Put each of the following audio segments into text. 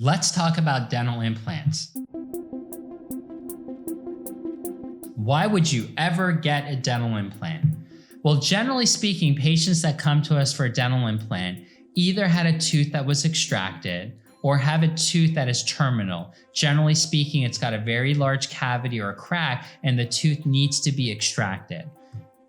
Let's talk about dental implants. Why would you ever get a dental implant? Well, generally speaking, patients that come to us for a dental implant either had a tooth that was extracted or have a tooth that is terminal. Generally speaking, it's got a very large cavity or a crack and the tooth needs to be extracted.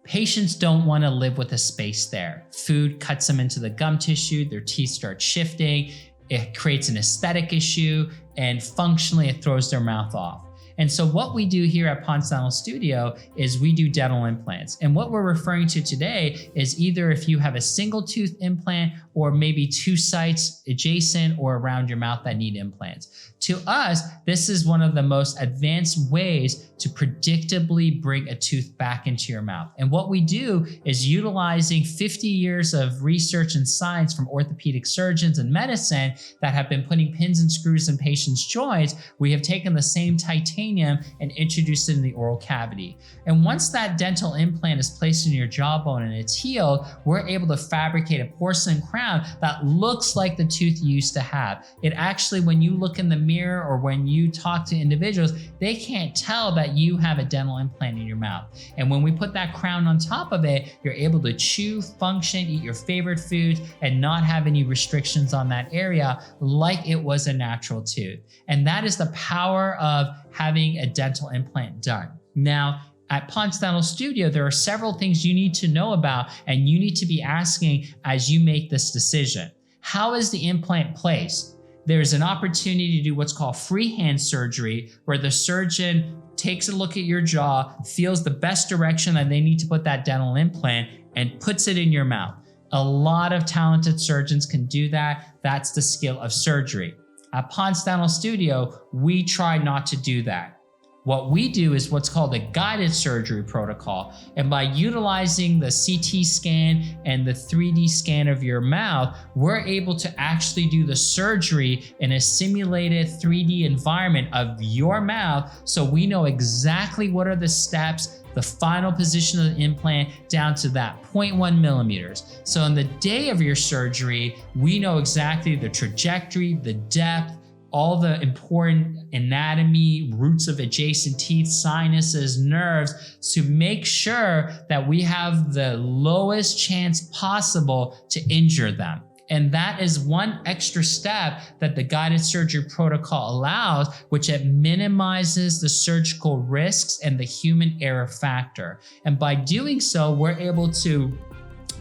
Patients don't want to live with a space there. Food cuts them into the gum tissue, their teeth start shifting, it creates an aesthetic issue, and functionally it throws their mouth off. And so what we do here at Ponce Dental Studio is we do dental implants. And what we're referring to today is either if you have a single tooth implant or maybe two sites adjacent or around your mouth that need implants. To us, this is one of the most advanced ways to predictably bring a tooth back into your mouth. And what we do is utilizing 50 years of research and science from orthopedic surgeons and medicine that have been putting pins and screws in patients' joints. We have taken the same titanium and introduced it in the oral cavity. And once that dental implant is placed in your jawbone and it's healed, we're able to fabricate a porcelain crown that looks like the tooth you used to have. It actually, when you look in the mirror or when you talk to individuals, they can't tell that you have a dental implant in your mouth. And when we put that crown on top of it, you're able to chew, function, eat your favorite foods, and not have any restrictions on that area like it was a natural tooth. And that is the power of having a dental implant done. Now, at Ponce Dental Studio, there are several things you need to know about and you need to be asking as you make this decision. How is the implant placed? There's an opportunity to do what's called freehand surgery, where the surgeon takes a look at your jaw, feels the best direction that they need to put that dental implant, and puts it in your mouth. A lot of talented surgeons can do that. That's the skill of surgery. At Ponce Dental Studio, we try not to do that. What we do is what's called a guided surgery protocol. And by utilizing the CT scan and the 3D scan of your mouth, we're able to actually do the surgery in a simulated 3D environment of your mouth. So we know exactly what are the steps, the final position of the implant down to that 0.1 millimeters. So on the day of your surgery, we know exactly the trajectory, the depth, all the important anatomy, roots of adjacent teeth, sinuses, nerves, to make sure that we have the lowest chance possible to injure them. And that is one extra step that the guided surgery protocol allows, which it minimizes the surgical risks and the human error factor. And by doing so, we're able to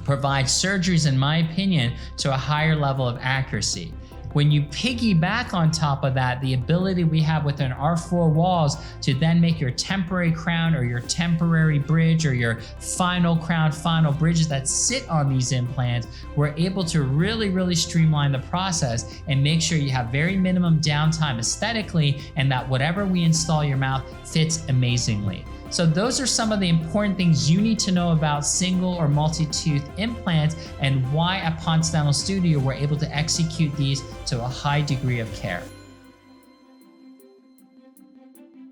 provide surgeries, in my opinion, to a higher level of accuracy. When you piggyback on top of that, the ability we have within our four walls to then make your temporary crown or your temporary bridge or your final crown, final bridges that sit on these implants, we're able to really streamline the process and make sure you have very minimum downtime aesthetically and that whatever we install your mouth fits amazingly. So those are some of the important things you need to know about single or multi-tooth implants and why at Ponce Dental Studio we're able to execute these to a high degree of care.